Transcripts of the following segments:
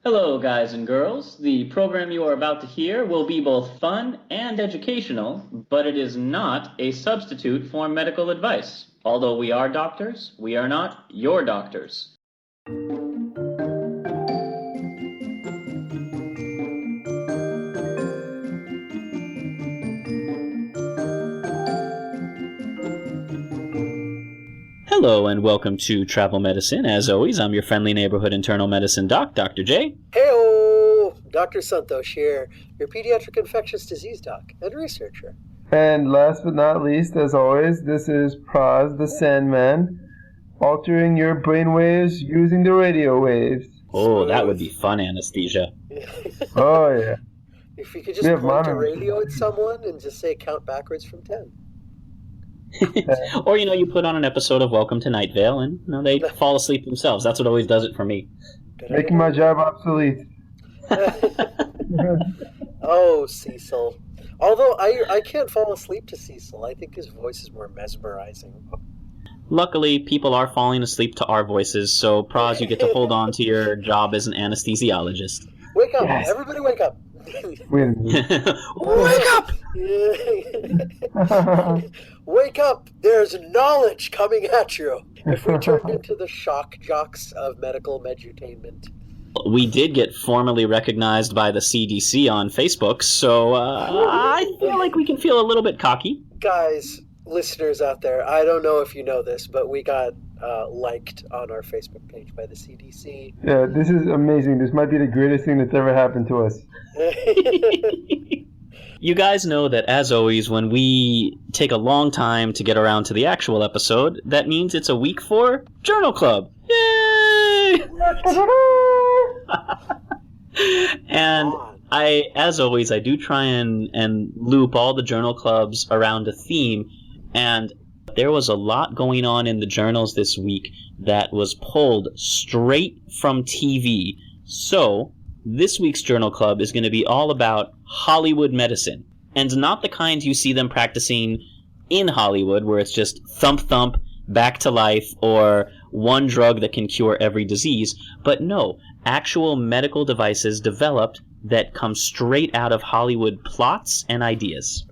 Hello, guys and girls. The program you are about to hear will be both fun and educational, but it is not a substitute for medical advice. Although we are doctors, we are not your doctors. Hello and welcome to Travel Medicine. As always, I'm your friendly neighborhood internal medicine doc, Dr. J. Heyo! Dr. Santhosh here, your pediatric infectious disease doc and researcher. And last but not least, as always, this is Praz, the Sandman, altering your brainwaves using the radio waves. Oh, that would be fun anesthesia. Oh, yeah. If you could just point a radio at someone and just say count backwards from 10. Or, you put on an episode of Welcome to Night Vale and they fall asleep themselves. That's what always does it for me. Making my job obsolete. Oh, Cecil. Although I can't fall asleep to Cecil. I think his voice is more mesmerizing. Luckily, people are falling asleep to our voices, so Praz, you get to hold on to your job as an anesthesiologist. Wake up! Yes. Everybody wake up! Wait a minute. Wake up! Wake up! There's knowledge coming at you! If we turned into the shock jocks of medical medutainment. We did get formally recognized by the CDC on Facebook, so I feel like we can feel a little bit cocky. Guys, listeners out there, I don't know if you know this, but we got liked on our Facebook page by the CDC. Yeah, this is amazing. This might be the greatest thing that's ever happened to us. You guys know that, as always, when we take a long time to get around to the actual episode, that means it's a week for Journal Club. Yay! And as always, I do try and loop all the journal clubs around a theme, and there was a lot going on in the journals this week that was pulled straight from TV. So, this week's journal club is going to be all about Hollywood medicine, and not the kind you see them practicing in Hollywood, where it's just thump thump, back to life, or one drug that can cure every disease, but no, actual medical devices developed that come straight out of Hollywood plots and ideas.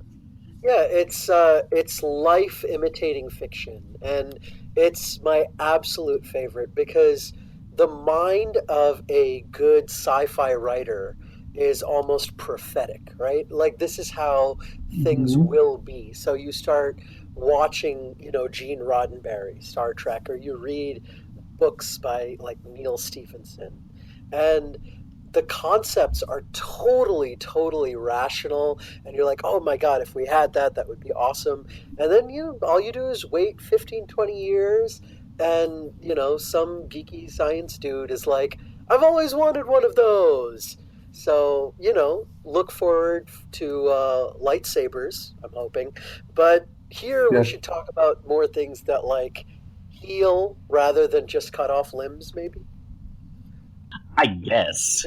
Yeah, it's life imitating fiction, and it's my absolute favorite because the mind of a good sci-fi writer is almost prophetic, right? Like, this is how things will be. So you start watching, Gene Roddenberry, Star Trek, or you read books by, like, Neil Stephenson, and the concepts are totally, totally rational, and you're like, oh my god, if we had that, that would be awesome. And then, all you do is wait 15, 20 years, and, some geeky science dude is like, I've always wanted one of those. So, look forward to lightsabers, I'm hoping. But here we should talk about more things that, like, heal rather than just cut off limbs, maybe? I guess.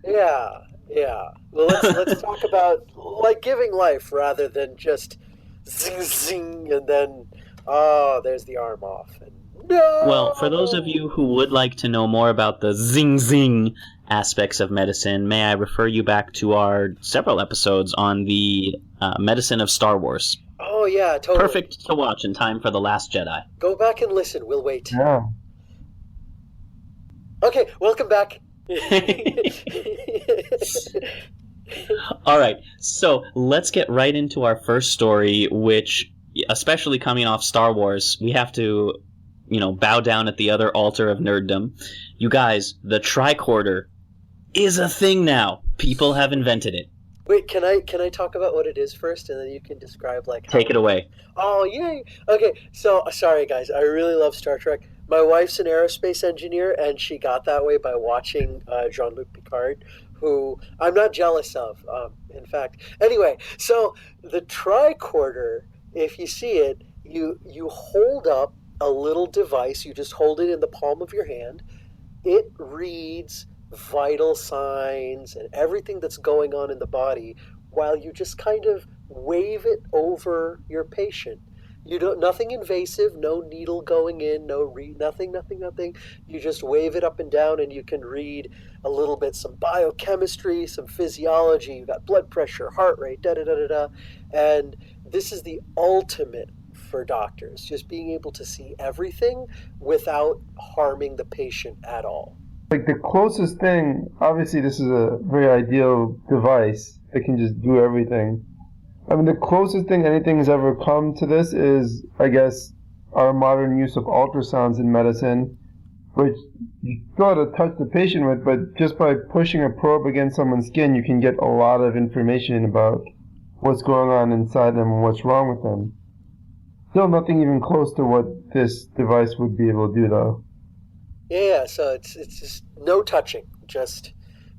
Yeah. Well, let's talk about, like, giving life rather than just zing zing and then, there's the arm off. And no! Well, for those of you who would like to know more about the zing zing aspects of medicine, may I refer you back to our several episodes on the medicine of Star Wars. Oh yeah, totally. Perfect to watch in time for The Last Jedi. Go back and listen. We'll wait. Yeah. Okay, welcome back. All right, so let's get right into our first story, which, especially coming off Star Wars, we have to, bow down at the other altar of nerddom. You guys, the tricorder is a thing now. People have invented it. Wait, can I talk about what it is first, and then you can describe, like, how... Take it away. Oh, yay! Okay, so, sorry guys, I really love Star Trek. My wife's an aerospace engineer, and she got that way by watching Jean-Luc Picard, who I'm not jealous of, in fact. Anyway, so the tricorder, if you see it, you hold up a little device, you just hold it in the palm of your hand. It reads vital signs and everything that's going on in the body while you just kind of wave it over your patient. You don't, nothing invasive, no needle going in, nothing. You just wave it up and down, and you can read a little bit, some biochemistry, some physiology. You got blood pressure, heart rate, and this is the ultimate for doctors, just being able to see everything without harming the patient at all. Like the closest thing, obviously this is a very ideal device that can just do everything. I mean, the closest thing anything has ever come to this is, I guess, our modern use of ultrasounds in medicine, which you still have to touch the patient with, but just by pushing a probe against someone's skin, you can get a lot of information about what's going on inside them and what's wrong with them. Still nothing even close to what this device would be able to do, though. Yeah, so it's just no touching, just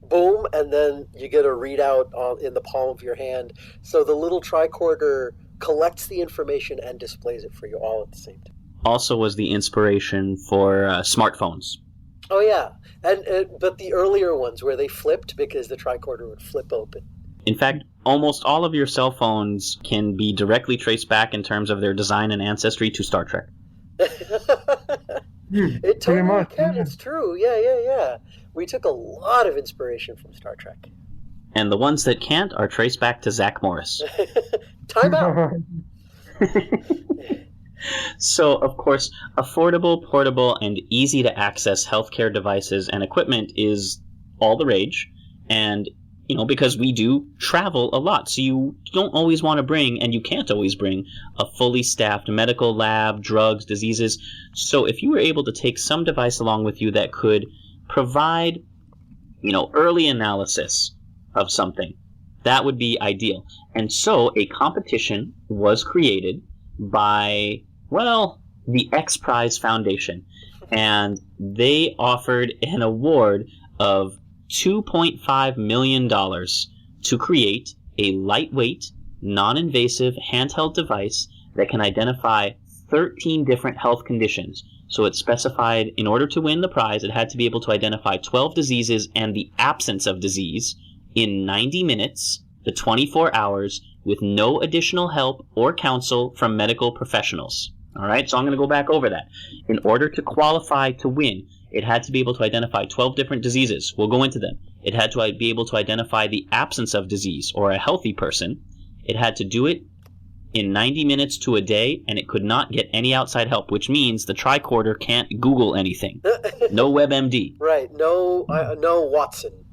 boom, and then you get a readout in the palm of your hand. So the little tricorder collects the information and displays it for you all at the same time. Also was the inspiration for smartphones. Oh yeah, but the earlier ones where they flipped because the tricorder would flip open. In fact, almost all of your cell phones can be directly traced back in terms of their design and ancestry to Star Trek. It totally can. It's true. Yeah. We took a lot of inspiration from Star Trek. And the ones that can't are traced back to Zach Morris. Time out. So, of course, affordable, portable, and easy-to-access healthcare devices and equipment is all the rage. And, because we do travel a lot, so you don't always want to bring, and you can't always bring, a fully staffed medical lab, drugs, diseases. So if you were able to take some device along with you that could provide, early analysis of something, that would be ideal. And so a competition was created by, the X Prize Foundation. And they offered an award of $2.5 million to create a lightweight, non-invasive handheld device that can identify 13 different health conditions. So it specified in order to win the prize, it had to be able to identify 12 diseases and the absence of disease in 90 minutes to 24 hours with no additional help or counsel from medical professionals. All right, so I'm going to go back over that. In order to qualify to win, it had to be able to identify 12 different diseases. We'll go into them. It had to be able to identify the absence of disease or a healthy person. It had to do it in 90 minutes to a day, and it could not get any outside help, which means the tricorder can't Google anything. No WebMD. Right, no Watson.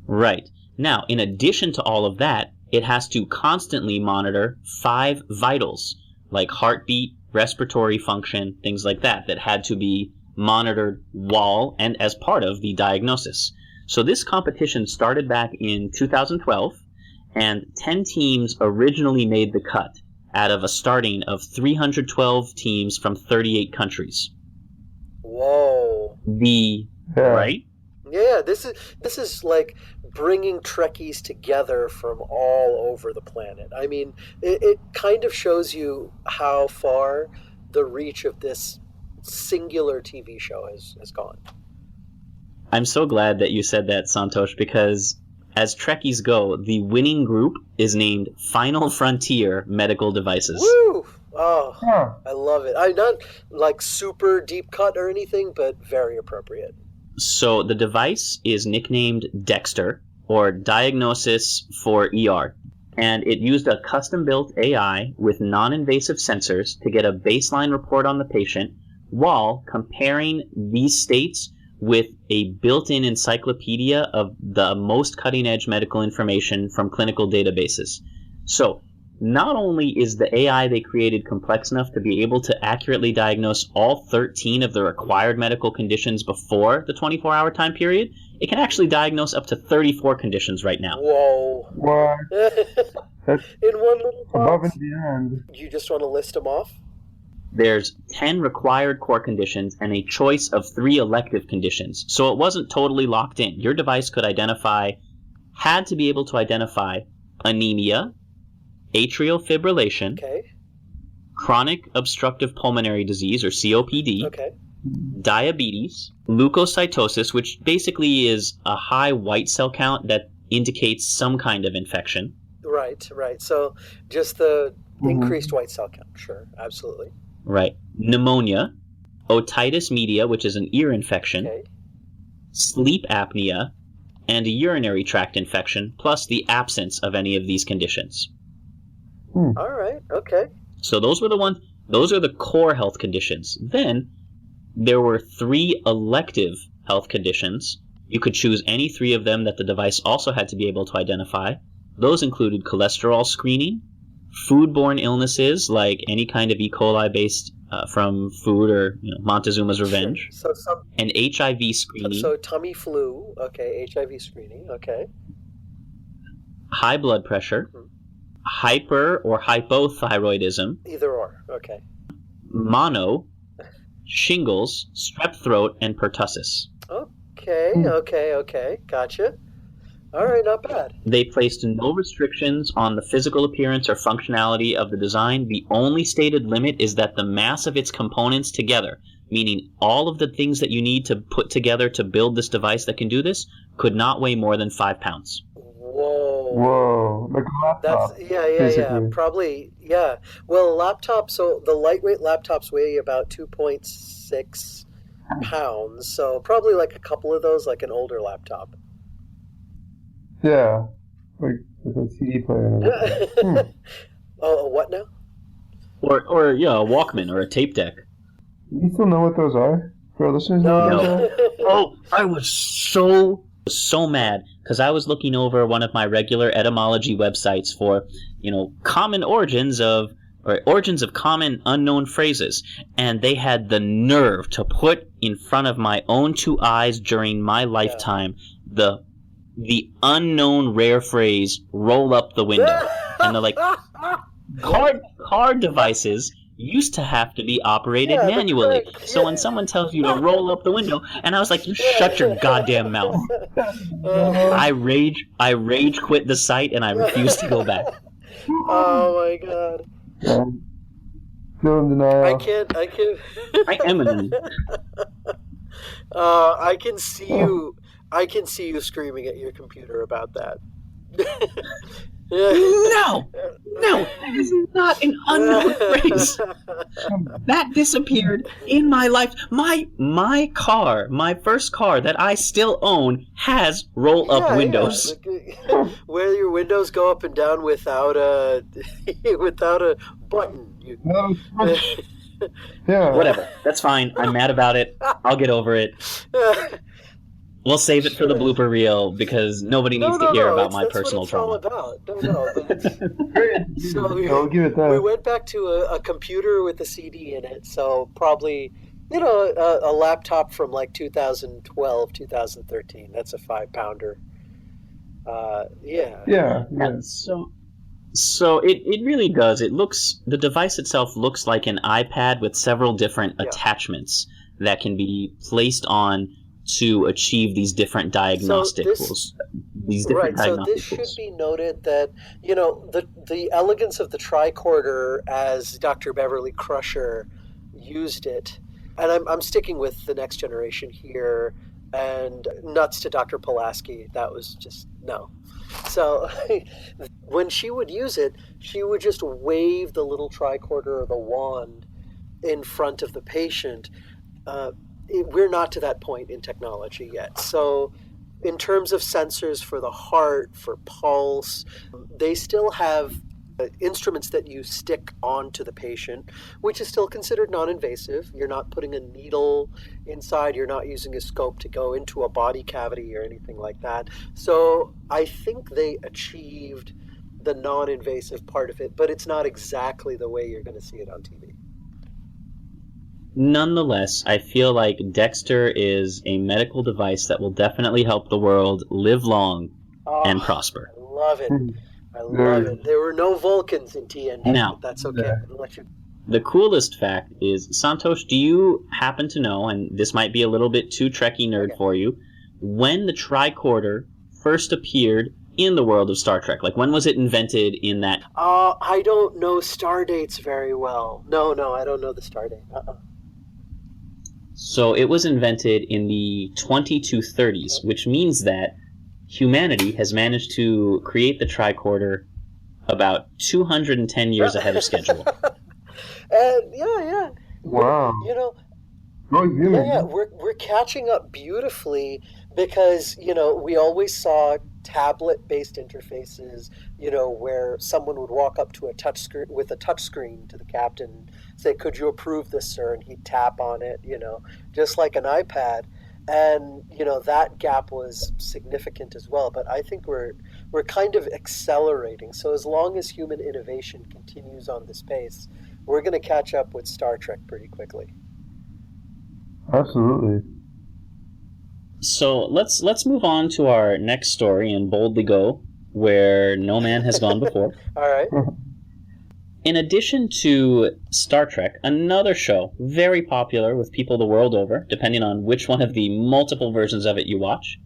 Right. Now, in addition to all of that, it has to constantly monitor 5 vitals, like heartbeat, respiratory function, things like that had to be monitored while and as part of the diagnosis. So this competition started back in 2012, and 10 teams originally made the cut out of a starting of 312 teams from 38 countries. Whoa. Right? Yeah, this is like bringing Trekkies together from all over the planet. I mean, it kind of shows you how far the reach of this singular TV show has gone. I'm so glad that you said that, Santhosh, because as Trekkies go, the winning group is named Final Frontier Medical Devices. Woo! Oh, yeah. I love it. I'm not like super deep cut or anything, but very appropriate. So the device is nicknamed Dexter, or Diagnosis for ER, and it used a custom-built AI with non-invasive sensors to get a baseline report on the patient while comparing these states with a built-in encyclopedia of the most cutting-edge medical information from clinical databases. So not only is the AI they created complex enough to be able to accurately diagnose all 13 of the required medical conditions before the 24-hour time period, it can actually diagnose up to 34 conditions right now. Whoa. What? In one little box? Above and beyond. You just want to list them off? There's 10 required core conditions and a choice of 3 elective conditions. So it wasn't totally locked in. Your device had to be able to identify anemia, atrial fibrillation, chronic obstructive pulmonary disease, or COPD, diabetes, leukocytosis, which basically is a high white cell count that indicates some kind of infection. Right. So just the Increased white cell count, sure, absolutely. Right. Pneumonia, otitis media, which is an ear infection, Okay. sleep apnea, and a urinary tract infection, plus the absence of any of these conditions. All right, okay. So those are the core health conditions. Then there were 3 elective health conditions. You could choose any 3 of them that the device also had to be able to identify. Those included cholesterol screening, foodborne illnesses like any kind of E. coli based from food or Montezuma's Revenge, and HIV screening. So tummy flu, okay, HIV screening, okay. High blood pressure, hyper or hypothyroidism, Either or, okay. mono, shingles, strep throat, and pertussis. Okay, gotcha. All right, not bad. They placed no restrictions on the physical appearance or functionality of the design. The only stated limit is that the mass of its components together, meaning all of the things that you need to put together to build this device that can do this, could not weigh more than 5 pounds. Whoa. Like a laptop. That's yeah. Probably, yeah. Well, a laptop, so the lightweight laptops weigh about 2.6 pounds, so probably like a couple of those, like an older laptop. Yeah. Like a CD player. And everything. Oh, what now? Or a Walkman or a tape deck. You still know what those are? For our listeners? No. Oh, I was so mad because I was looking over one of my regular etymology websites for, common origins of common unknown phrases, and they had the nerve to put in front of my own 2 eyes during my lifetime the unknown rare phrase "roll up the window," and they're like, card devices used to have to be operated manually. So when someone tells you to roll up the window, and I was like, you shut your goddamn mouth. I rage quit the site, and I refuse to go back. Oh my god. Still in denial. I can't. I am in. I can see you. I can see you screaming at your computer about that. No, that is not an unknown phrase. That disappeared in my life. My car, my first car that I still own, has roll-up windows. Yeah. Where your windows go up and down without a button. Yeah. Whatever. That's fine. I'm mad about it. I'll get over it. We'll save it for the blooper reel because nobody needs to hear about my personal trauma. That's what it's all about. So I'll give it that. We went back to a computer with a CD in it, so probably a laptop from like 2012, 2013. That's a 5-pounder. Yeah. So it really does. The device itself looks like an iPad with several different attachments that can be placed on to achieve these different diagnostic tools. So this should be noted that the elegance of the tricorder, as Dr. Beverly Crusher used it, and I'm sticking with the next generation here, and nuts to Dr. Pulaski. That was just no. So when she would use it, she would just wave the little tricorder or the wand in front of the patient. We're not to that point in technology yet. So in terms of sensors for the heart, for pulse, they still have instruments that you stick onto the patient, which is still considered non-invasive. You're not putting a needle inside. You're not using a scope to go into a body cavity or anything like that. So I think they achieved the non-invasive part of it, but it's not exactly the way you're going to see it on TV. Nonetheless, I feel like Dexter is a medical device that will definitely help the world live long and prosper. I love it. I love it. There were no Vulcans in TNG, now, but that's okay. The coolest fact is, Santhosh, do you happen to know, and this might be a little bit too Trekkie nerd for you, when the tricorder first appeared in the world of Star Trek? Like, when was it invented in that? I don't know star dates very well. No, I don't know the star date. So it was invented in the 2230s, which means that humanity has managed to create the tricorder about 210 years ahead of schedule. And yeah. Wow. You know, Oh, yeah, we're catching up beautifully because, you know, we always saw tablet-based interfaces, you know, where someone would walk up to a touch screen with a touch screen to the captain, say, "Could you approve this, sir?" And he'd tap on it, you know, just like an iPad. And, you know, that gap was significant as well. But I think we're kind of accelerating. So as long as human innovation continues on this pace, we're going to catch up with Star Trek pretty quickly. Absolutely. So let's move on to our next story and boldly go where no man has gone before. All right. In addition to Star Trek, another show very popular with people the world over, depending on which one of the multiple versions of it you watch,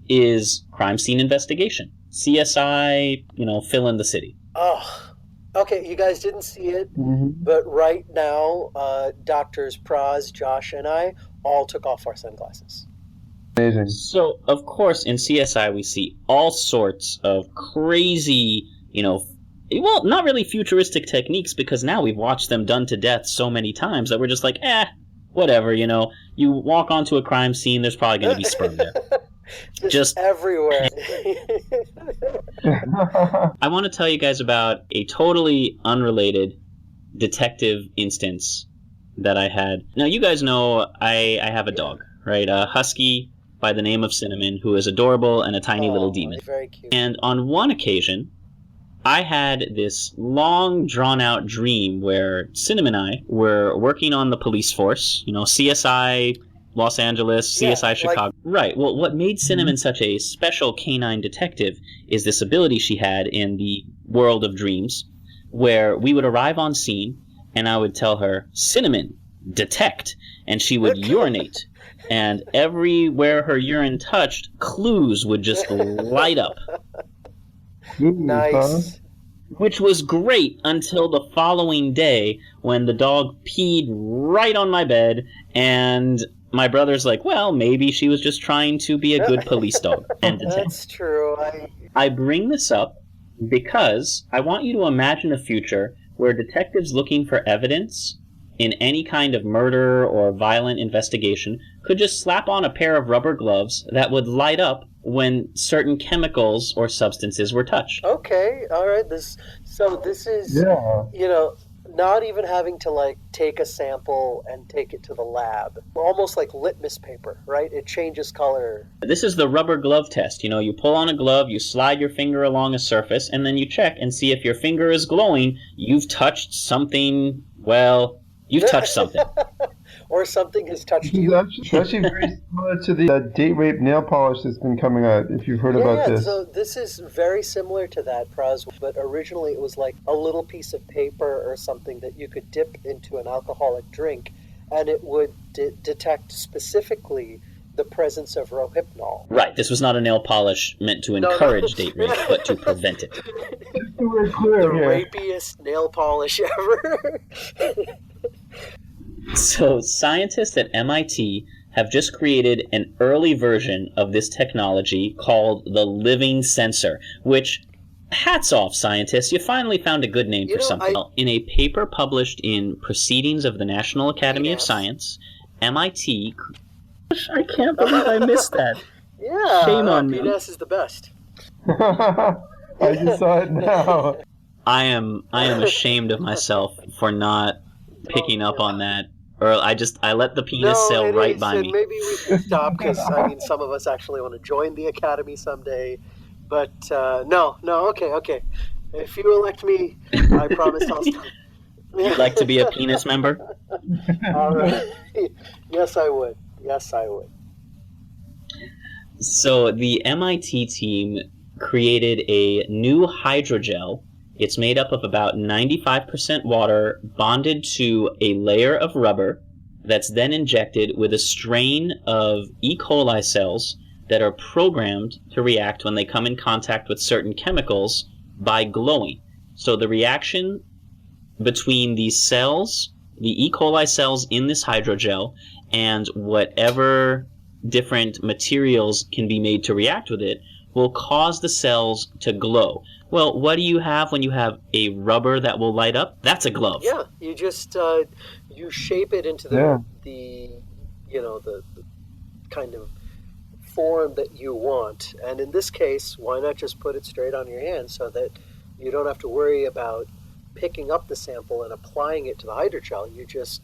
is Crime Scene Investigation. CSI, you know, fill in the city. Oh, okay. You guys didn't see it, Mm-hmm. but right now, Doctors Praz, Josh, and I all took off our sunglasses. Amazing. So, of course, in CSI we see all sorts of crazy, you know, well, not really futuristic techniques, because now we've watched them done to death so many times that we're just like, whatever, you know. You walk onto a crime scene, there's probably going to be sperm there. Just everywhere. I want to tell you guys about a totally unrelated detective instance that I had. Now, you guys know I have a dog, right? A husky by the name of Cinnamon, who is adorable and a tiny little demon. Very cute. And on one occasion, I had this long, drawn-out dream where Cinnamon and I were working on the police force, you know, CSI Los Angeles, CSI Chicago. Right. Well, what made Cinnamon such a special canine detective is this ability she had in the world of dreams, where we would arrive on scene, and I would tell her, "Cinnamon, detect," and she would urinate. And everywhere her urine touched, clues would just light up. Nice. Which was great until the following day when the dog peed right on my bed, and my brother's like, well, maybe she was just trying to be a good police dog and detective. That's true. I bring this up because I want you to imagine a future where detectives looking for evidence in any kind of murder or violent investigation could just slap on a pair of rubber gloves that would light up when certain chemicals or substances were touched. Okay, all right. This is, you know, not even having to, like, take a sample and take it to the lab. Almost like litmus paper, right? It changes color. This is the rubber glove test. You know, you pull on a glove, you slide your finger along a surface, and then you check and see if your finger is glowing. You've touched something, well, you've touched something. Or something has touched you. It's actually very similar to the date rape nail polish that's been coming out, if you've heard about this. So this is very similar to that, Praz, but originally it was like a little piece of paper or something that you could dip into an alcoholic drink, and it would detect specifically the presence of rohypnol. Right, this was not a nail polish meant to encourage date rape, but to prevent it. We're clear The here. rapiest nail polish ever. So scientists at MIT have just created an early version of this technology called the living sensor, which, hats off, scientists, you finally found a good name for something. In a paper published in Proceedings of the National Academy of Science, MIT... I can't believe I missed that. Yeah, shame on me. PNS is the best. I just saw it now. I am ashamed of myself for not picking up on that. Or I let the penis sail right by me. Maybe we should stop because, I mean, some of us actually want to join the Academy someday. But no, okay. If you elect me, I promise I'll stop. You'd like to be a penis member? All right. Yes, I would. So the MIT team created a new hydrogel. It's made up of about 95% water bonded to a layer of rubber that's then injected with a strain of E. coli cells that are programmed to react when they come in contact with certain chemicals by glowing. So the reaction between these cells, the E. coli cells in this hydrogel, and whatever different materials can be made to react with it will cause the cells to glow. Well, what do you have when you have a rubber that will light up? That's a glove. Yeah, you just you shape it into the kind of form that you want. And in this case, why not just put it straight on your hand so that you don't have to worry about picking up the sample and applying it to the hydrogel. You just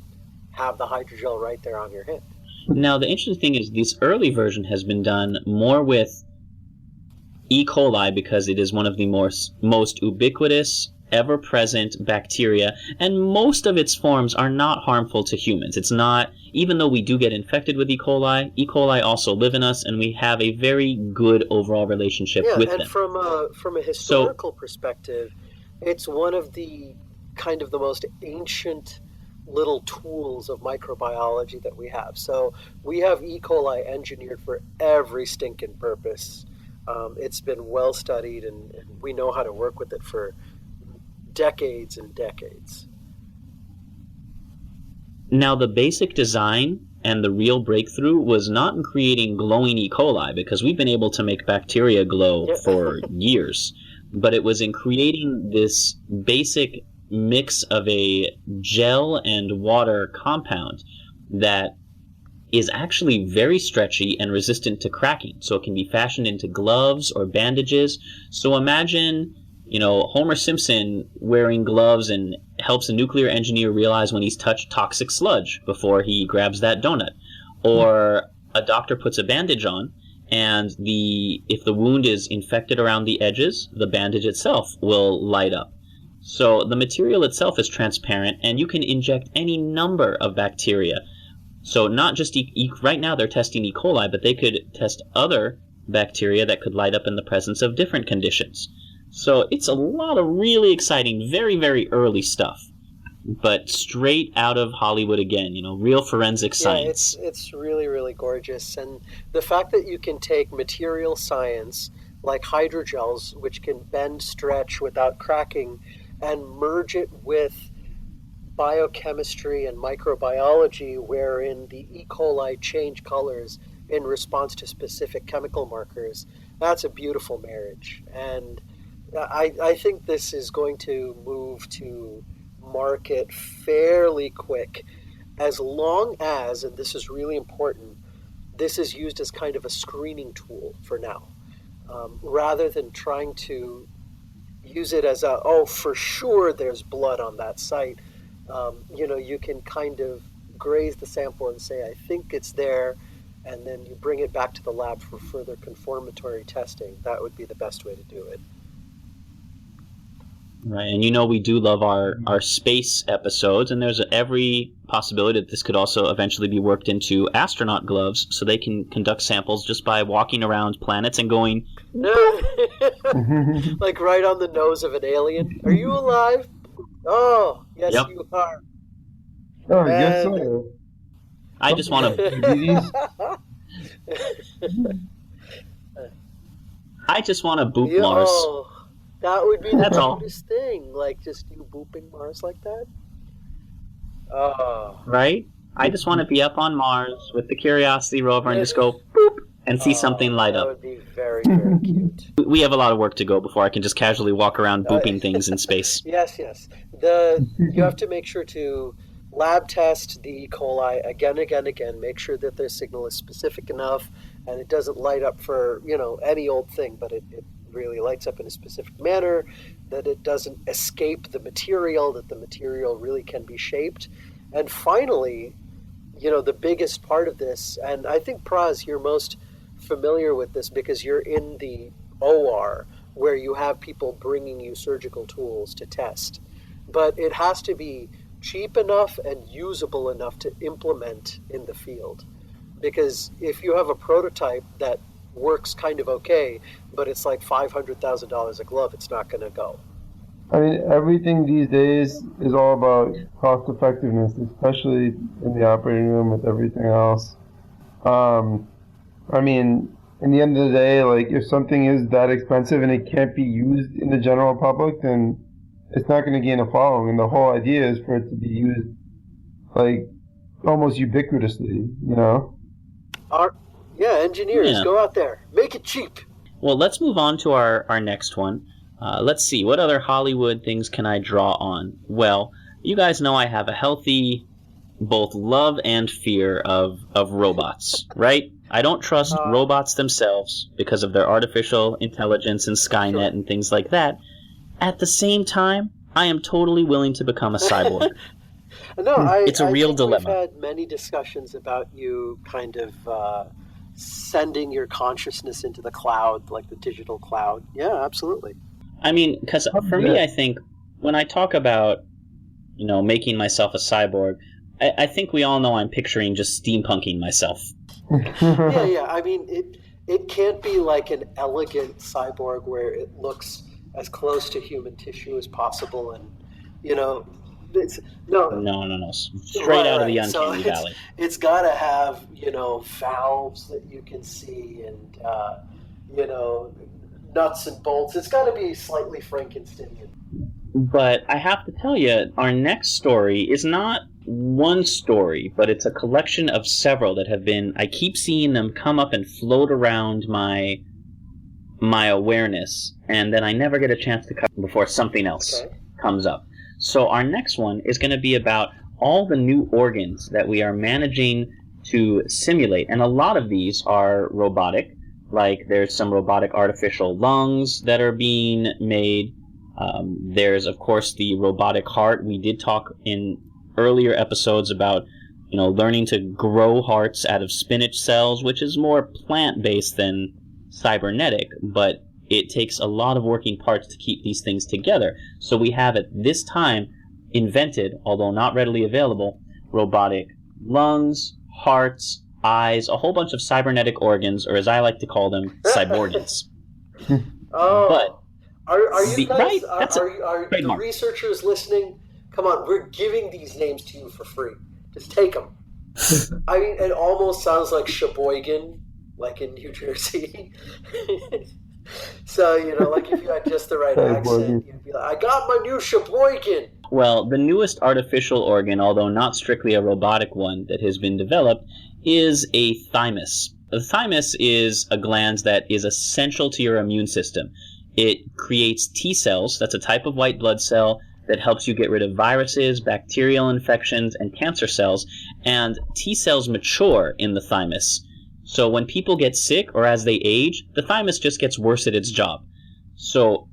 have the hydrogel right there on your hand. Now, the interesting thing is this early version has been done more with E. coli because it is one of the most ubiquitous, ever-present bacteria, and most of its forms are not harmful to humans. It's not, even though we do get infected with E. coli also live in us, and we have a very good overall relationship with them. Yeah, and from a historical perspective, it's one of the kind of the most ancient little tools of microbiology that we have. So we have E. coli engineered for every stinking purpose. It's been well studied, and we know how to work with it for decades and decades. Now, the basic design and the real breakthrough was not in creating glowing E. coli, because we've been able to make bacteria glow for years, but it was in creating this basic mix of a gel and water compound that is actually very stretchy and resistant to cracking. So it can be fashioned into gloves or bandages. So imagine, Homer Simpson wearing gloves and helps a nuclear engineer realize when he's touched toxic sludge before he grabs that donut. Or a doctor puts a bandage on, and if the wound is infected around the edges, the bandage itself will light up. So the material itself is transparent, and you can inject any number of bacteria. So not just right now they're testing E. coli, but they could test other bacteria that could light up in the presence of different conditions. So it's a lot of really exciting, very, very early stuff, but straight out of Hollywood again, real forensic science. Yeah, it's really, really gorgeous. And the fact that you can take material science like hydrogels, which can bend, stretch without cracking, and merge it with biochemistry and microbiology, wherein the E. coli change colors in response to specific chemical markers, that's a beautiful marriage. And I think this is going to move to market fairly quick, as long as, and this is really important, this is used as kind of a screening tool for now, rather than trying to use it as for sure there's blood on that site. You can kind of graze the sample and say, I think it's there, and then you bring it back to the lab for further confirmatory testing. That would be the best way to do it. Right, and we do love our space episodes, and there's every possibility that this could also eventually be worked into astronaut gloves, so they can conduct samples just by walking around planets and going, no, like right on the nose of an alien. Are you alive? Oh, yes, yep. You are. Oh, yes, so. I just want to. I just want to boop Mars. That would be the cutest thing, like just you booping Mars like that. Oh. Right? I just want to be up on Mars with the Curiosity rover and just go boop and see something light up. That would be very, very cute. We have a lot of work to go before I can just casually walk around booping things in space. Yes. You have to make sure to lab test the E. coli again. Make sure that their signal is specific enough and it doesn't light up for, any old thing, but it really lights up in a specific manner, that it doesn't escape the material, that the material really can be shaped. And finally, the biggest part of this, and I think, Praz, you're most familiar with this because you're in the OR where you have people bringing you surgical tools to test. But it has to be cheap enough and usable enough to implement in the field. Because if you have a prototype that works kind of okay, but it's like $500,000 a glove, it's not going to go. I mean, everything these days is all about cost effectiveness, especially in the operating room with everything else. I mean, in the end of the day, like, if something is that expensive and it can't be used in the general public, then it's not going to gain a following. And the whole idea is for it to be used, like, almost ubiquitously, Engineers, go out there, make it cheap. Well, let's move on to our next one. Let's see, what other Hollywood things can I draw on? Well, you guys know I have a healthy both love and fear of robots, right? I don't trust robots themselves because of their artificial intelligence and Skynet and things like that. At the same time, I am totally willing to become a cyborg. It's a real dilemma. We've had many discussions about you kind of sending your consciousness into the cloud, like the digital cloud. Yeah, absolutely. I mean, because for me, I think when I talk about, making myself a cyborg, I think we all know I'm picturing just steampunking myself. Yeah. I mean, it can't be like an elegant cyborg where it looks as close to human tissue as possible, and it's no, straight out of the uncanny valley. It's got to have valves that you can see, and nuts and bolts. It's got to be slightly Frankensteinian. But I have to tell you, our next story is not one story, but it's a collection of several that have been. I keep seeing them come up and float around my awareness, and then I never get a chance to cover before something else comes up. So our next one is going to be about all the new organs that we are managing to simulate, and a lot of these are robotic. Like there's some robotic artificial lungs that are being made. There's, of course, the robotic heart. We did talk in earlier episodes about, learning to grow hearts out of spinach cells, which is more plant-based than cybernetic, but it takes a lot of working parts to keep these things together. So we have at this time invented, although not readily available, robotic lungs, hearts, eyes, a whole bunch of cybernetic organs, or as I like to call them, cyborgans. But are you guys, are the researchers listening? Come on, we're giving these names to you for free. Just take them. I mean, it almost sounds like Sheboygan, like in New Jersey. So, like if you had just the right accent, you'd be like, I got my new Sheboygan. Well, the newest artificial organ, although not strictly a robotic one that has been developed, is a thymus. The thymus is a gland that is essential to your immune system. It creates T cells, that's a type of white blood cell that helps you get rid of viruses, bacterial infections, and cancer cells, and T cells mature in the thymus. So when people get sick or as they age, the thymus just gets worse at its job. So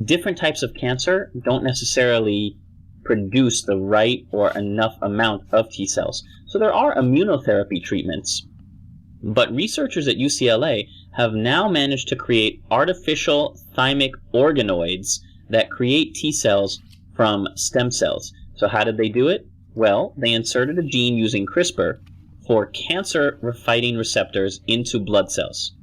different types of cancer don't necessarily produce the right or enough amount of T cells. So there are immunotherapy treatments. But researchers at UCLA have now managed to create artificial thymic organoids that create T cells from stem cells. So how did they do it? Well, they inserted a gene using CRISPR for cancer-fighting receptors into blood cells.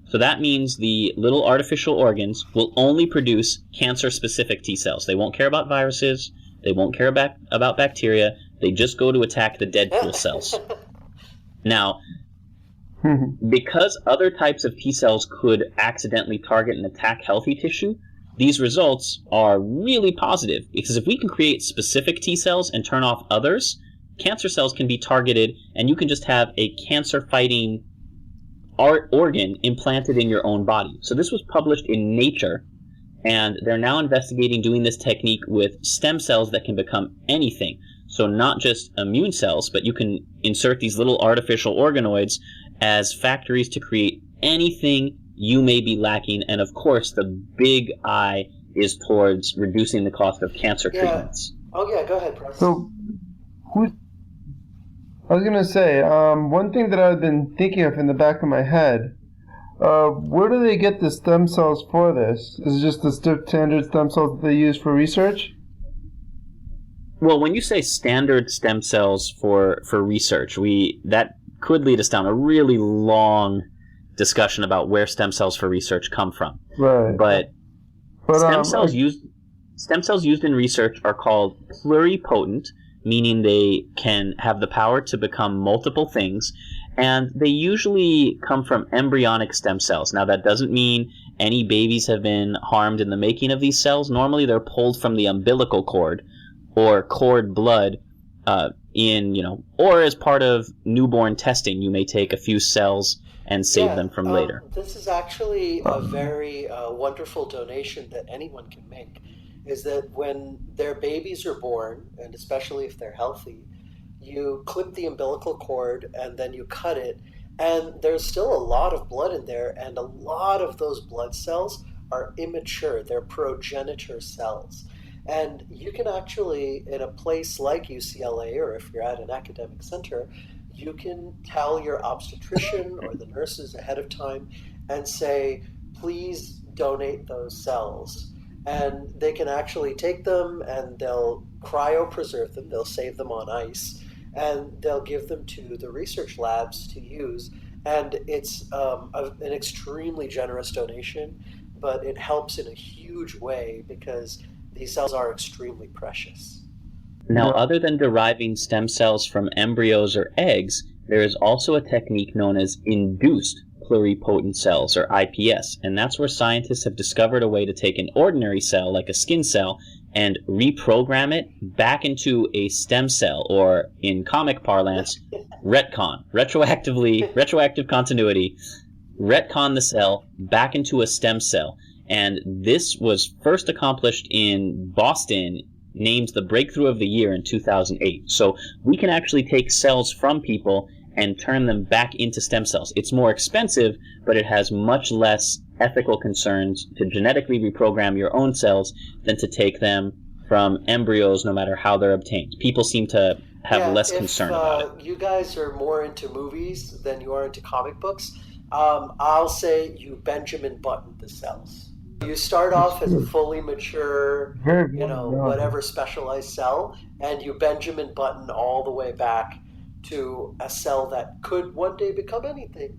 So that means the little artificial organs will only produce cancer-specific T cells. They won't care about viruses. They won't care about bacteria. They just go to attack the Deadpool cells. Now, because other types of T cells could accidentally target and attack healthy tissue, these results are really positive, because if we can create specific T cells and turn off others, cancer cells can be targeted, and you can just have a cancer-fighting organ implanted in your own body. So this was published in Nature, and they're now investigating doing this technique with stem cells that can become anything. So not just immune cells, but you can insert these little artificial organoids as factories to create anything you may be lacking. And of course, the big eye is towards reducing the cost of cancer treatments. Oh yeah, go ahead, Praz. So, I was going to say, one thing that I've been thinking of in the back of my head, where do they get the stem cells for this? Is it just the standard stem cells that they use for research? Well, when you say standard stem cells for research, that could lead us down a really long discussion about where stem cells for research come from. Right. But stem cells used in research are called pluripotent, meaning they can have the power to become multiple things, and they usually come from embryonic stem cells. Now, that doesn't mean any babies have been harmed in the making of these cells. Normally, they're pulled from the umbilical cord or cord blood or as part of newborn testing. You may take a few cells and save them from later. This is actually a very wonderful donation that anyone can make, is that when their babies are born, and especially if they're healthy, you clip the umbilical cord and then you cut it, and there's still a lot of blood in there, and a lot of those blood cells are immature. They're progenitor cells. And you can actually, in a place like UCLA, or if you're at an academic center, you can tell your obstetrician or the nurses ahead of time and say, please donate those cells. And they can actually take them and they'll cryopreserve them, they'll save them on ice, and they'll give them to the research labs to use. And it's an extremely generous donation, but it helps in a huge way because these cells are extremely precious. Now, other than deriving stem cells from embryos or eggs, there is also a technique known as induced pluripotent cells, or IPS, and that's where scientists have discovered a way to take an ordinary cell, like a skin cell, and reprogram it back into a stem cell, or in comic parlance, retcon, retroactive continuity, retcon the cell back into a stem cell. And this was first accomplished in Boston, named the Breakthrough of the Year in 2008. So we can actually take cells from people and turn them back into stem cells. It's more expensive, but it has much less ethical concerns to genetically reprogram your own cells than to take them from embryos, no matter how they're obtained. People seem to have less concern about it. You guys are more into movies than you are into comic books. I'll say you Benjamin Button the cells. You start off as a fully mature, whatever specialized cell, and you Benjamin Button all the way back to a cell that could one day become anything.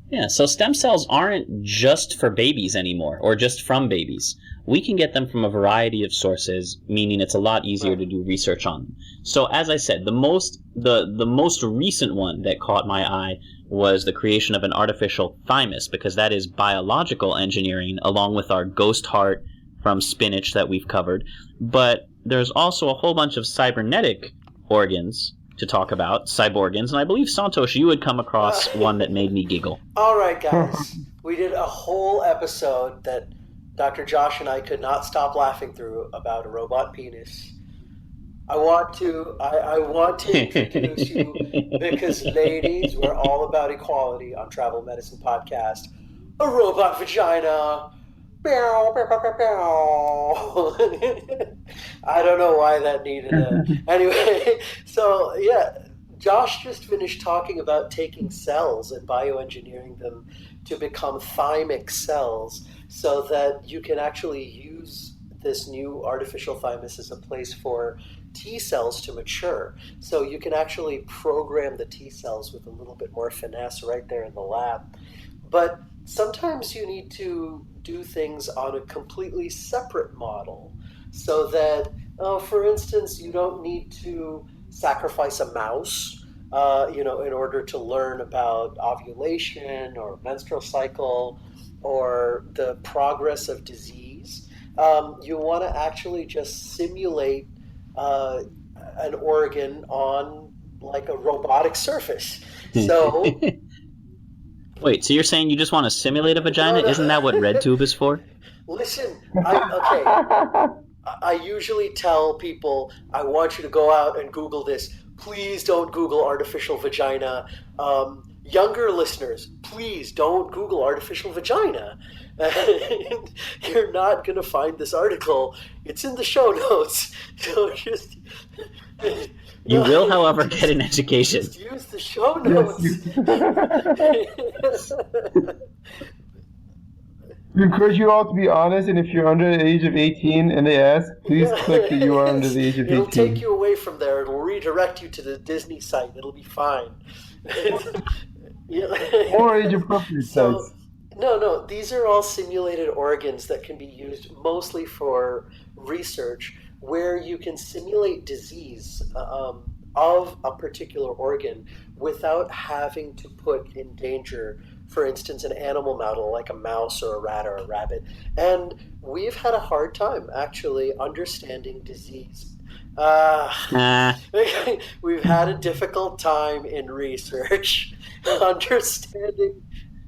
Yeah, so stem cells aren't just for babies anymore, or just from babies. We can get them from a variety of sources, meaning it's a lot easier to do research on them. So as I said, the most recent one that caught my eye was the creation of an artificial thymus, because that is biological engineering, along with our ghost heart from spinach that we've covered. But there's also a whole bunch of cybernetic organs to talk about, cyborgans, and I believe, Santhosh, you had come across one that made me giggle. All right, guys. We did a whole episode that Dr. Josh and I could not stop laughing through about a robot penis. I want to introduce you, because ladies, we're all about equality on Travel Medicine Podcast. A robot vagina. I don't know why that needed a... Anyway, so yeah, Josh just finished talking about taking cells and bioengineering them to become thymic cells so that you can actually use this new artificial thymus as a place for T cells to mature. So you can actually program the T cells with a little bit more finesse right there in the lab. But sometimes you need to do things on a completely separate model so that, for instance, you don't need to sacrifice a mouse, in order to learn about ovulation or menstrual cycle or the progress of disease. You want to actually just simulate an organ on like a robotic surface. So... Wait, so you're saying you just want to simulate a vagina? No. Isn't that what RedTube is for? Listen, I usually tell people, I want you to go out and Google this. Please don't Google artificial vagina. Younger listeners, please don't Google artificial vagina. You're not going to find this article. It's in the show notes. So just... You will, however, get an education. Just use the show notes. We encourage you all to be honest, and if you're under the age of 18 and they ask, please click that you are under the age of 18. It'll take you away from there. It'll redirect you to the Disney site. It'll be fine. Or age-appropriate sites. No. These are all simulated organs that can be used mostly for research, where you can simulate disease of a particular organ without having to put in danger, for instance, an animal model like a mouse or a rat or a rabbit. And we've had a hard time actually understanding disease We've had a difficult time in research understanding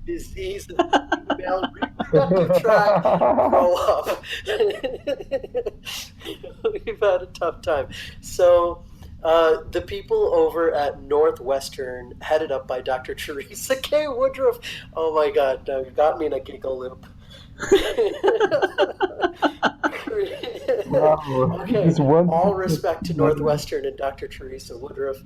disease of the female reproductive tract. Grow up. We've had a tough time. So the people over at Northwestern, headed up by Dr. Teresa K. Woodruff. Oh my God, you got me in a giggle loop. Okay, all respect to Northwestern and Dr. Teresa Woodruff.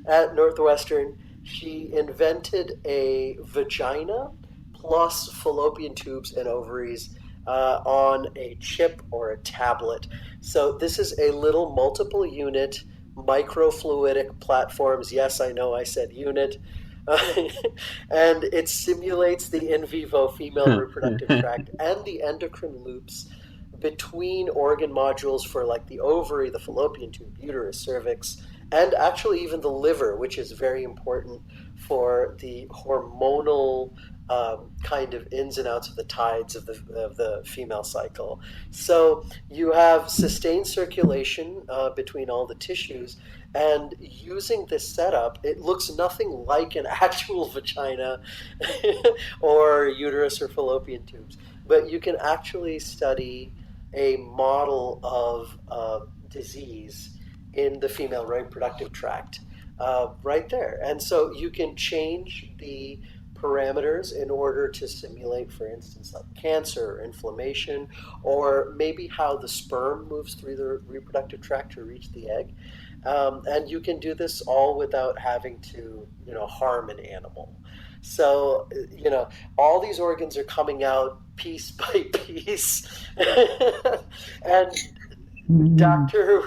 At Northwestern, she invented a vagina plus fallopian tubes and ovaries on a chip or a tablet. So this is a little multiple unit microfluidic platforms. Yes, I know I said unit. And it simulates the in vivo female reproductive tract and the endocrine loops between organ modules for like the ovary, the fallopian tube, uterus, cervix, and actually even the liver, which is very important for the hormonal kind of ins and outs of the tides of the female cycle. So you have sustained circulation between all the tissues, and using this setup, it looks nothing like an actual vagina or uterus or fallopian tubes, but you can actually study a model of disease in the female reproductive tract right there. And so you can change the parameters in order to simulate, for instance, like cancer or inflammation, or maybe how the sperm moves through the reproductive tract to reach the egg. And you can do this all without having to, harm an animal. So, all these organs are coming out piece by piece. And Dr.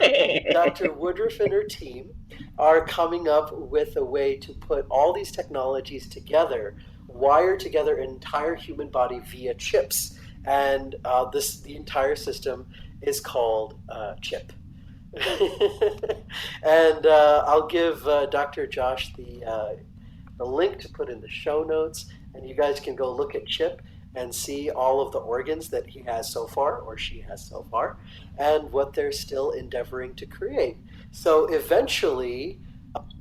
Woodruff and her team are coming up with a way to put all these technologies together, wire together an entire human body via chips. And the entire system is called CHIP. And I'll give Dr. Josh the link to put in the show notes, and you guys can go look at CHIP and see all of the organs that he has so far, or she has so far, and what they're still endeavoring to create. So eventually,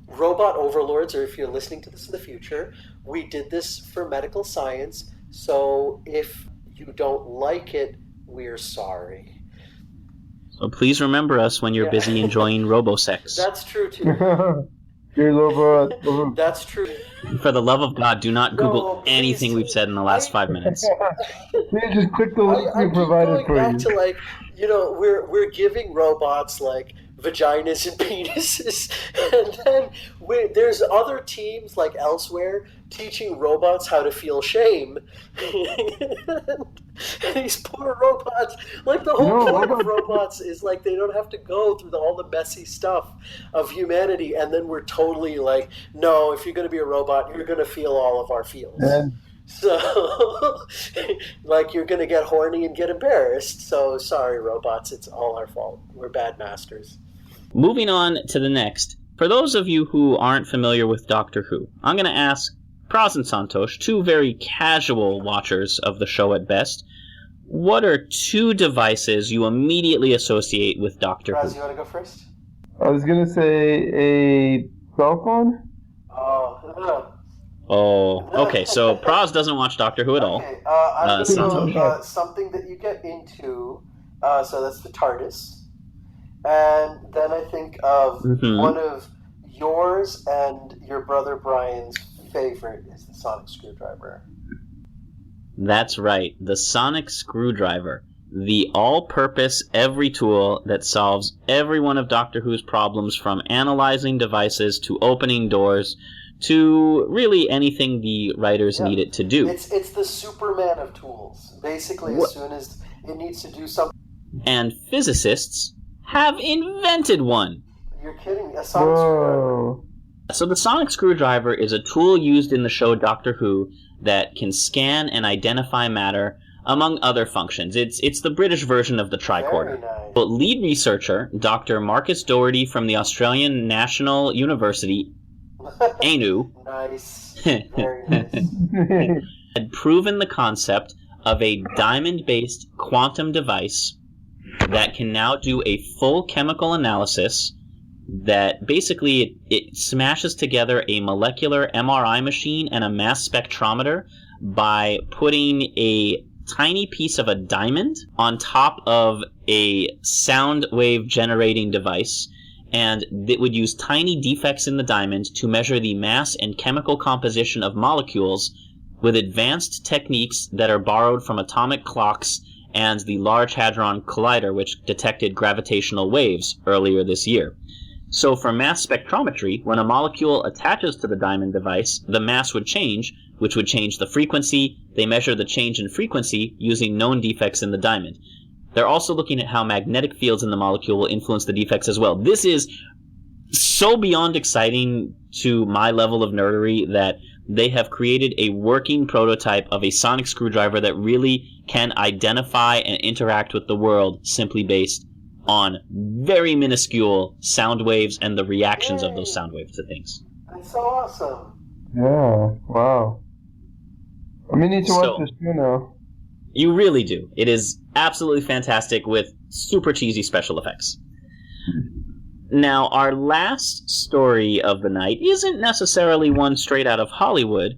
robot overlords, or if you're listening to this in the future, we did this for medical science, so if you don't like it, we're sorry. So please remember us when you're busy enjoying robosex. That's true, too. That's true. For the love of God, do not Google anything we've said in the last 5 minutes. Please just click the link we provided for you. To we're giving robots like vaginas and penises, and then there's other teams like elsewhere teaching robots how to feel shame. And these poor robots, like the whole point of robots is like they don't have to go through all the messy stuff of humanity, and then we're totally like, no, if you're going to be a robot, you're going to feel all of our feels. So, like, you're going to get horny and get embarrassed. So, sorry, robots, it's all our fault. We're bad masters. Moving on to the next. For those of you who aren't familiar with Doctor Who, I'm going to ask Praz and Santhosh, two very casual watchers of the show at best, what are two devices you immediately associate with Doctor Who? Praz, you want to go first? I was going to say a cell phone. Oh, okay. So Praz doesn't watch Doctor Who at all. Okay, I'm thinking of something that you get into. So that's the TARDIS, and then I think of one of yours and your brother Brian's favorite is the sonic screwdriver. That's right, the sonic screwdriver. The all-purpose every tool that solves every one of Doctor Who's problems, from analyzing devices to opening doors to really anything the writers need it to do. It's the Superman of tools. Basically, as soon as it needs to do something. And physicists have invented one. You're kidding. A sonic screwdriver. So the sonic screwdriver is a tool used in the show Doctor Who that can scan and identify matter, among other functions. It's the British version of the tricorder. Very nice. But lead researcher, Dr. Marcus Doherty from the Australian National University, ANU, Nice. Very nice. had proven the concept of a diamond-based quantum device that can now do a full chemical analysis that basically it smashes together a molecular MRI machine and a mass spectrometer by putting a tiny piece of a diamond on top of a sound wave generating device, and it would use tiny defects in the diamond to measure the mass and chemical composition of molecules with advanced techniques that are borrowed from atomic clocks and the Large Hadron Collider, which detected gravitational waves earlier this year. So for mass spectrometry, when a molecule attaches to the diamond device, the mass would change, which would change the frequency. They measure the change in frequency using known defects in the diamond. They're also looking at how magnetic fields in the molecule will influence the defects as well. This is so beyond exciting to my level of nerdery that they have created a working prototype of a sonic screwdriver that really can identify and interact with the world simply based on very minuscule sound waves and the reactions of those sound waves to things. That's so awesome. Yeah, wow. I mean, need to watch this too now. You really do. It is absolutely fantastic with super cheesy special effects. Now, our last story of the night isn't necessarily one straight out of Hollywood,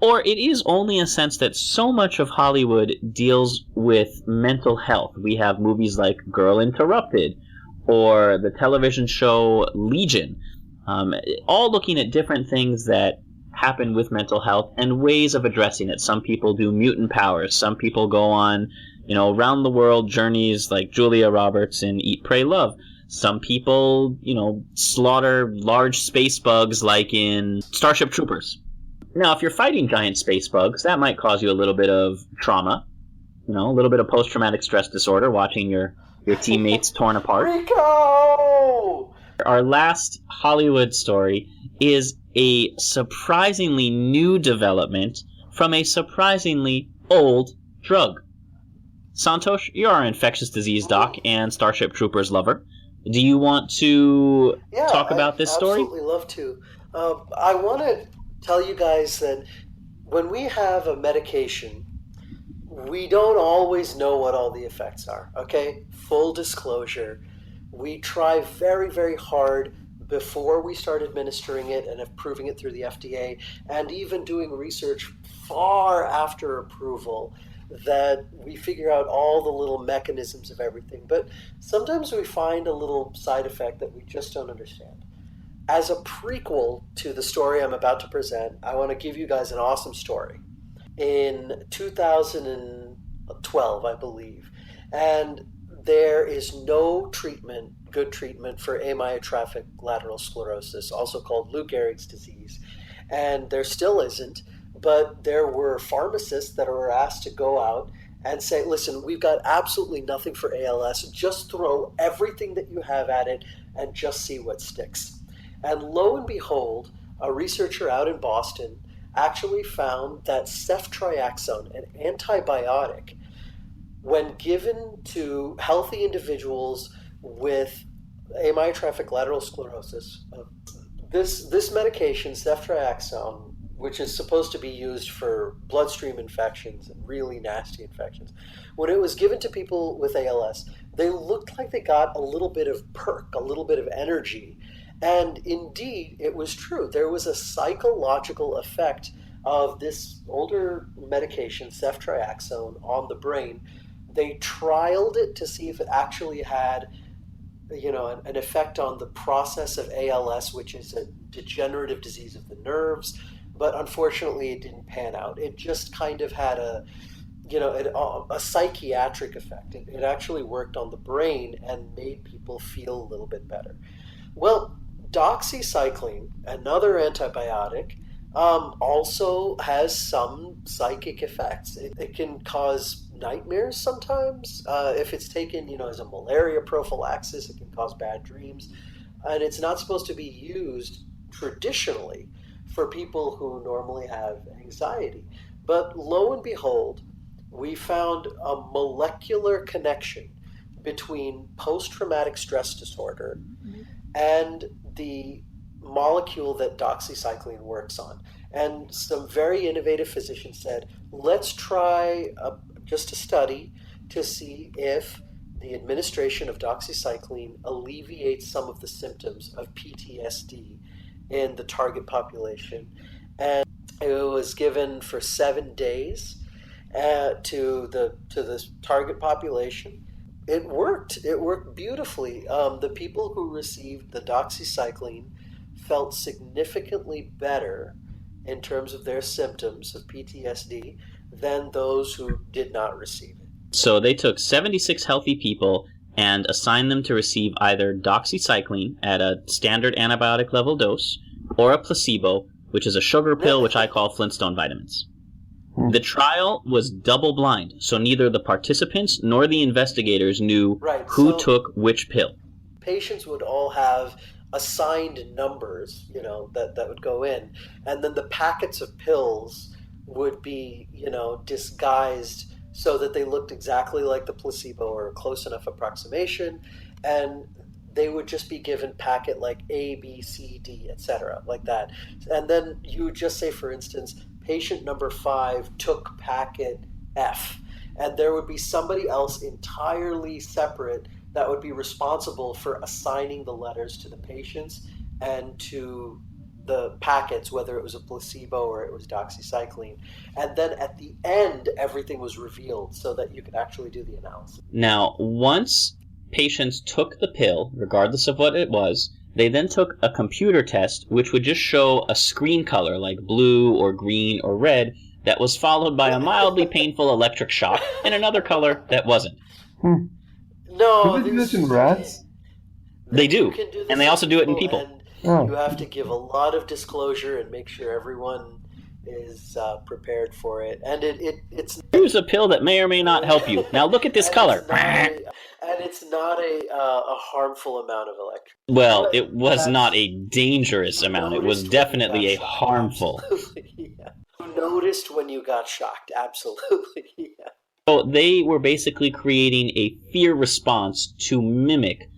or it is only in a sense that so much of Hollywood deals with mental health. We have movies like Girl Interrupted, or the television show Legion, all looking at different things that happen with mental health and ways of addressing it. Some people do mutant powers. Some people go on, around the world journeys like Julia Roberts in Eat, Pray, Love. Some people, slaughter large space bugs like in Starship Troopers. Now, if you're fighting giant space bugs, that might cause you a little bit of trauma, a little bit of post-traumatic stress disorder watching your teammates torn apart. Rico! Our last Hollywood story is a surprisingly new development from a surprisingly old drug. Santhosh, you're our infectious disease doc and Starship Troopers lover. Do you want to talk about this story? Absolutely love to. I want to tell you guys that when we have a medication, we don't always know what all the effects are, okay? Full disclosure. We try very, very hard before we start administering it and approving it through the FDA, and even doing research far after approval, that we figure out all the little mechanisms of everything. But sometimes we find a little side effect that we just don't understand. As a prequel to the story I'm about to present, I want to give you guys an awesome story. In 2012, I believe, and there is no good treatment for amyotrophic lateral sclerosis, also called Lou Gehrig's disease, and there still isn't. But there were pharmacists that were asked to go out and say, listen, we've got absolutely nothing for ALS. Just throw everything that you have at it and just see what sticks. And lo and behold, a researcher out in Boston actually found that ceftriaxone, an antibiotic, when given to healthy individuals with amyotrophic lateral sclerosis, this medication, ceftriaxone, which is supposed to be used for bloodstream infections and really nasty infections, when it was given to people with ALS, they looked like they got a little bit of perk, a little bit of energy. And indeed, it was true. There was a psychological effect of this older medication, ceftriaxone, on the brain. They trialed it to see if it actually had, an effect on the process of ALS, which is a degenerative disease of the nerves. But unfortunately, it didn't pan out. It just kind of had a psychiatric effect. It actually worked on the brain and made people feel a little bit better. Well, doxycycline, another antibiotic, also has some psychic effects. It can cause nightmares sometimes. If it's taken, as a malaria prophylaxis, it can cause bad dreams. And it's not supposed to be used traditionally for people who normally have anxiety. But lo and behold, we found a molecular connection between post-traumatic stress disorder and the molecule that doxycycline works on. And some very innovative physicians said, let's try just a study to see if the administration of doxycycline alleviates some of the symptoms of PTSD in the target population. And it was given for 7 days to the target population. It worked. It worked beautifully. The people who received the doxycycline felt significantly better in terms of their symptoms of PTSD than those who did not receive it. So they took 76 healthy people and assigned them to receive either doxycycline at a standard antibiotic level dose or a placebo, which is a sugar pill, which I call Flintstone vitamins. The trial was double-blind, so neither the participants nor the investigators knew who took which pill. Patients would all have assigned numbers, that would go in, and then the packets of pills would be, disguised so that they looked exactly like the placebo or a close enough approximation, and they would just be given packet like A, B, C, D, etc., like that. And then you would just say, for instance, patient number 5 took packet F, and there would be somebody else entirely separate that would be responsible for assigning the letters to the patients and to the packets, whether it was a placebo or it was doxycycline. And then at the end, everything was revealed so that you could actually do the analysis. Now, once patients took the pill, regardless of what it was, they then took a computer test, which would just show a screen color like blue or green or red that was followed by a mildly painful electric shock and another color that wasn't. No, do they do this in rats? They do, and they also do it in people. You have to give a lot of disclosure and make sure everyone is prepared for it. And it's here's a pill that may or may not help you. Now look at this color. It's not a harmful amount of electric. Well, it was not a dangerous amount. It was definitely a harmful. Yeah. You noticed when you got shocked. Absolutely. Yeah. So they were basically creating a fear response to mimic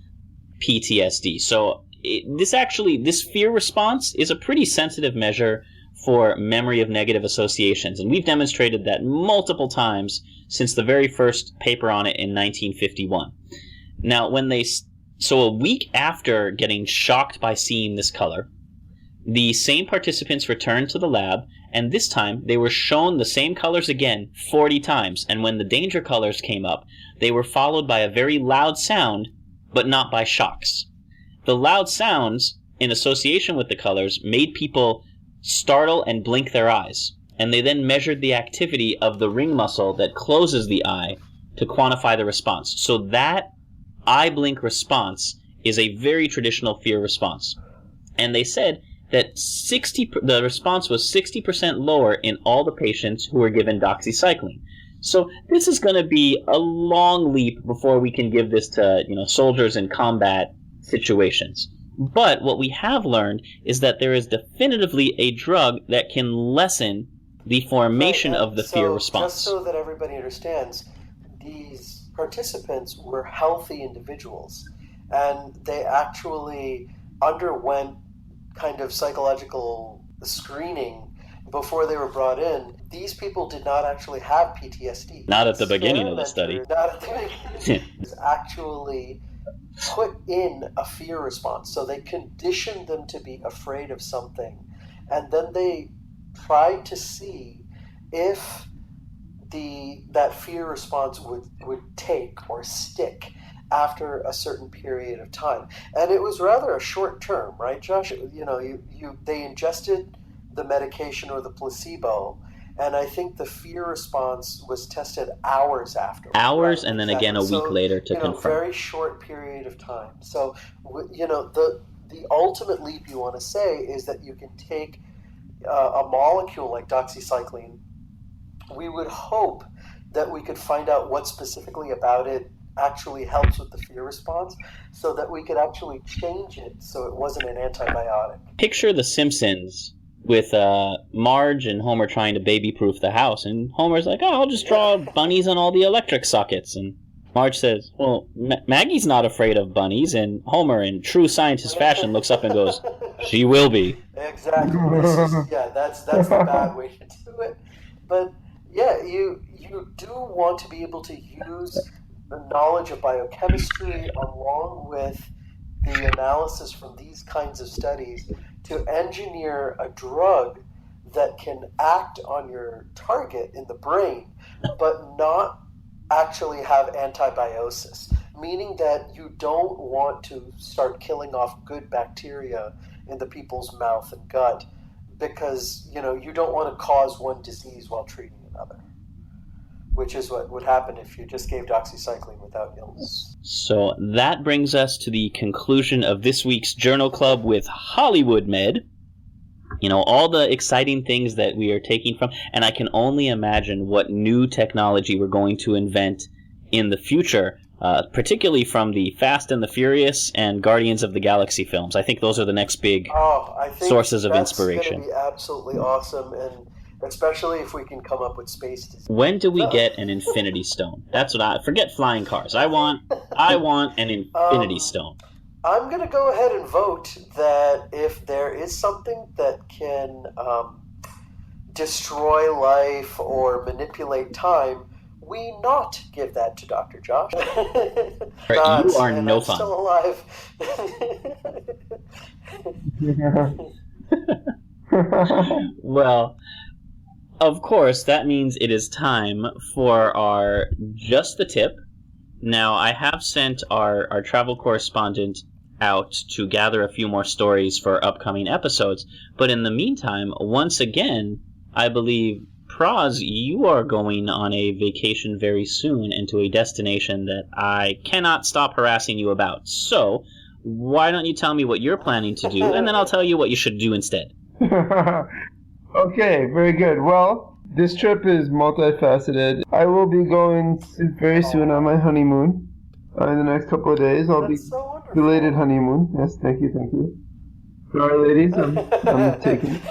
PTSD. So this fear response is a pretty sensitive measure for memory of negative associations, and we've demonstrated that multiple times since the very first paper on it in 1951. Now, so a week after getting shocked by seeing this color, the same participants returned to the lab, and this time they were shown the same colors again 40 times, and when the danger colors came up, they were followed by a very loud sound, but not by shocks. The loud sounds, in association with the colors, made people startle and blink their eyes, and they then measured the activity of the ring muscle that closes the eye to quantify the response. So that eye blink response is a very traditional fear response. And they said that the response was 60% lower in all the patients who were given doxycycline. So this is going to be a long leap before we can give this to soldiers in combat situations. But what we have learned is that there is definitively a drug that can lessen the formation of the fear response. Just so that everybody understands, these participants were healthy individuals, and they actually underwent kind of psychological screening before they were brought in. These people did not actually have PTSD. Not at the beginning of the study. Not at the beginning. It's actually put in a fear response. So they conditioned them to be afraid of something. And then they tried to see if that fear response would take or stick after a certain period of time. And it was rather a short term, right, Josh? They ingested the medication or the placebo, and I think the fear response was tested hours after. Hours, right? And then again a week later to confirm. Very short period of time. So, the ultimate leap you want to say is that you can take a molecule like doxycycline. We would hope that we could find out what specifically about it actually helps with the fear response, so that we could actually change it so it wasn't an antibiotic. Picture The Simpsons with Marge and Homer trying to baby-proof the house, and Homer's like, I'll just draw bunnies on all the electric sockets, and Marge says, well, Maggie's not afraid of bunnies, and Homer, in true scientist fashion, looks up and goes, she will be. Exactly. That's the bad way to do it. But yeah, you do want to be able to use knowledge of biochemistry along with the analysis from these kinds of studies to engineer a drug that can act on your target in the brain, but not actually have antibiosis, meaning that you don't want to start killing off good bacteria in the people's mouth and gut because, you know, you don't want to cause one disease while treating another, which is what would happen if you just gave doxycycline without illness. So that brings us to the conclusion of this week's Journal Club with Hollywood Med. You know, all the exciting things that we are taking from, and I can only imagine what new technology we're going to invent in the future, particularly from the Fast and the Furious and Guardians of the Galaxy films. I think those are the next big sources of inspiration. That's going to be absolutely awesome, and especially if we can come up with space disease. When do we get an Infinity Stone? That's what I forget flying cars. I want an Infinity Stone. I'm going to go ahead and vote that if there is something that can destroy life or manipulate time, we not give that to Dr. Josh. Right, you are no fun. Still alive. Well, of course, that means it is time for our Just the Tip. Now, I have sent our travel correspondent out to gather a few more stories for upcoming episodes, but in the meantime, once again, I believe, Praz, you are going on a vacation very soon into a destination that I cannot stop harassing you about. So, why don't you tell me what you're planning to do, and then I'll tell you what you should do instead. Okay, very good. Well, this trip is multifaceted. I will be going very soon on my honeymoon. In the next couple of days, I'll be belated honeymoon. Yes, thank you. Sorry, ladies, I'm taking.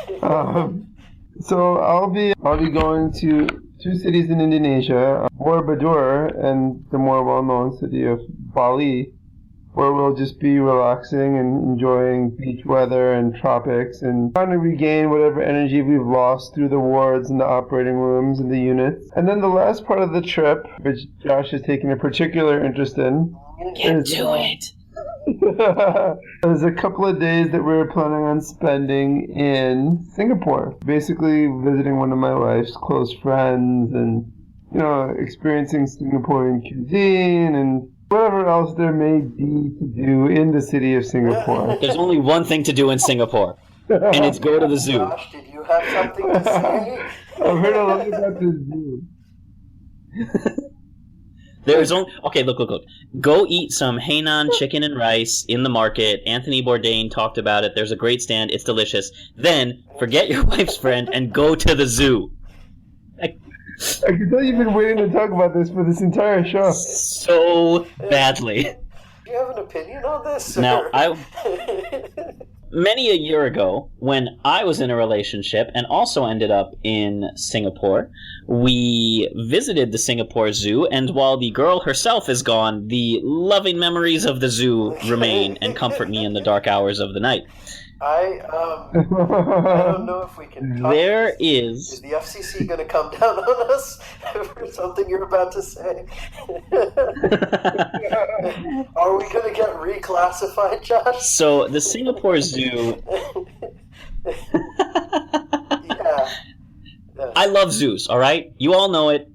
So I'll be going to two cities in Indonesia, Borobudur and the more well-known city of Bali, where we'll just be relaxing and enjoying beach weather and tropics and trying to regain whatever energy we've lost through the wards and the operating rooms and the units. And then the last part of the trip, which Josh is taking a particular interest in, Get to it! There's a couple of days that we're planning on spending in Singapore, basically visiting one of my wife's close friends and, you know, experiencing Singaporean cuisine and whatever else there may be to do in the city of Singapore. There's only one thing to do in Singapore, and it's go to the zoo. Josh, did you have something to say? I've heard a lot about the zoo. There's only... Okay, look. Go eat some Hainan chicken and rice in the market. Anthony Bourdain talked about it. There's a great stand. It's delicious. Then, forget your wife's friend and go to the zoo. I can tell you've been waiting to talk about this for this entire show. So badly. Do you have an opinion on this? Now, many a year ago, when I was in a relationship and also ended up in Singapore, we visited the Singapore Zoo, and while the girl herself is gone, the loving memories of the zoo remain and comfort me in the dark hours of the night. I don't know if we can talk. Is the FCC going to come down on us for something you're about to say? Are we going to get reclassified, Josh? So, the Singapore Zoo... Yeah. I love zoos, alright? You all know it.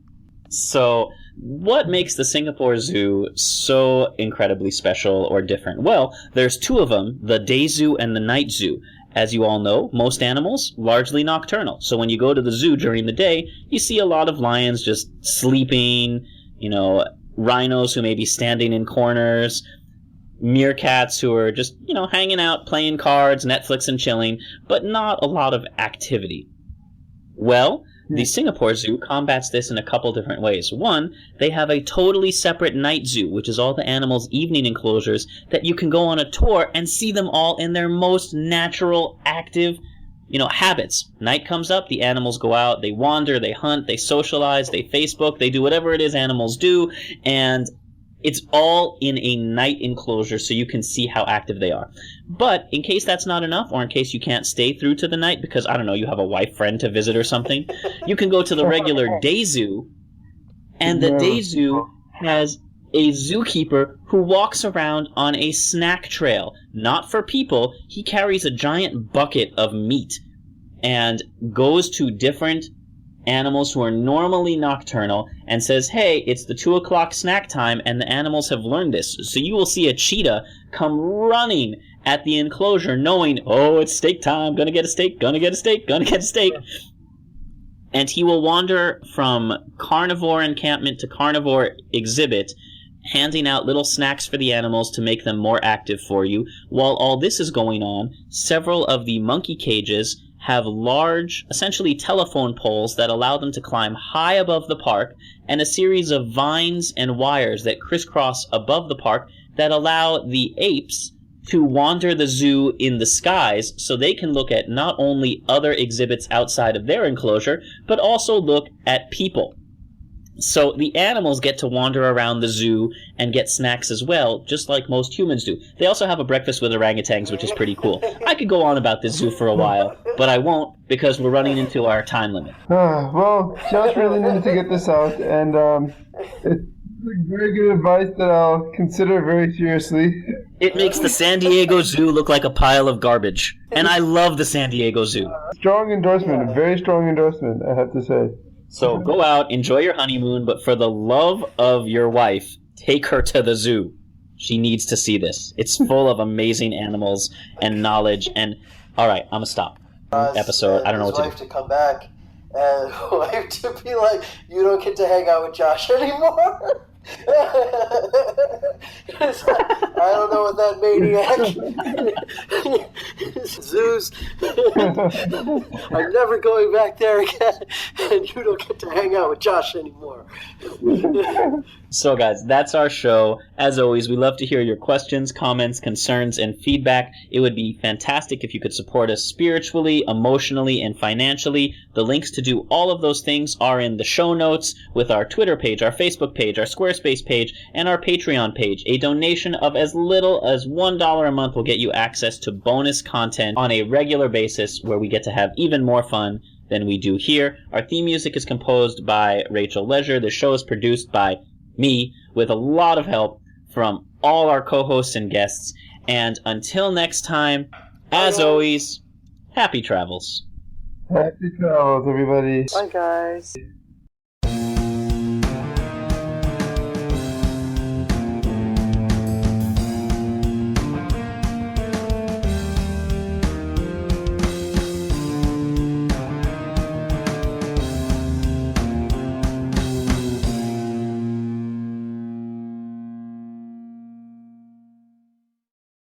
So, what makes the Singapore Zoo so incredibly special or different? Well, there's two of them, the day zoo and the night zoo. As you all know, most animals, largely nocturnal. So when you go to the zoo during the day, you see a lot of lions just sleeping, you know, rhinos who may be standing in corners, meerkats who are just, you know, hanging out, playing cards, Netflix and chilling, but not a lot of activity. Well, the Singapore Zoo combats this in a couple different ways. One, they have a totally separate night zoo, which is all the animals' evening enclosures that you can go on a tour and see them all in their most natural, active, you know, habits. Night comes up, the animals go out, they wander, they hunt, they socialize, they Facebook, they do whatever it is animals do, and it's all in a night enclosure so you can see how active they are. But in case that's not enough, or in case you can't stay through to the night because, I don't know, you have a wife friend to visit or something, you can go to the regular day zoo, and the day zoo has a zookeeper who walks around on a snack trail. Not for people, he carries a giant bucket of meat and goes to different animals who are normally nocturnal and says, hey, it's the 2 o'clock snack time, and the animals have learned this. So you will see a cheetah come running at the enclosure knowing, oh, it's steak time, gonna get a steak, gonna get a steak, gonna get a steak. And he will wander from carnivore encampment to carnivore exhibit, handing out little snacks for the animals to make them more active for you. While all this is going on, several of the monkey cages have large, essentially telephone poles that allow them to climb high above the park, and a series of vines and wires that crisscross above the park that allow the apes to wander the zoo in the skies so they can look at not only other exhibits outside of their enclosure, but also look at people. So the animals get to wander around the zoo and get snacks as well, just like most humans do. They also have a breakfast with orangutans, which is pretty cool. I could go on about this zoo for a while, but I won't because we're running into our time limit. Well, Josh really needed to get this out, and it's very good advice that I'll consider very seriously. It makes the San Diego Zoo look like a pile of garbage, and I love the San Diego Zoo. Strong endorsement, a very strong endorsement, I have to say. So go out, enjoy your honeymoon, but for the love of your wife, take her to the zoo. She needs to see this. It's full of amazing animals and knowledge. And all right, I'm gonna stop. Episode. I don't know what to do. His wife to come back and wife to be like, you don't get to hang out with Josh anymore. It's like, I don't know what that maniac. Zoos. I'm never going back there again, and you don't get to hang out with Josh anymore. So guys, that's our show. As always, we love to hear your questions, comments, concerns, and feedback. It would be fantastic if you could support us spiritually, emotionally, and financially. The links to do all of those things are in the show notes with our Twitter page, our Facebook page, our Squarespace page, and our Patreon page. A donation of as little as $1 a month will get you access to bonus content on a regular basis where we get to have even more fun than we do here. Our theme music is composed by Rachel Leisure. The show is produced by me with a lot of help from all our co-hosts and guests. And until next time, as always, happy travels. Happy travels, everybody. Bye, guys.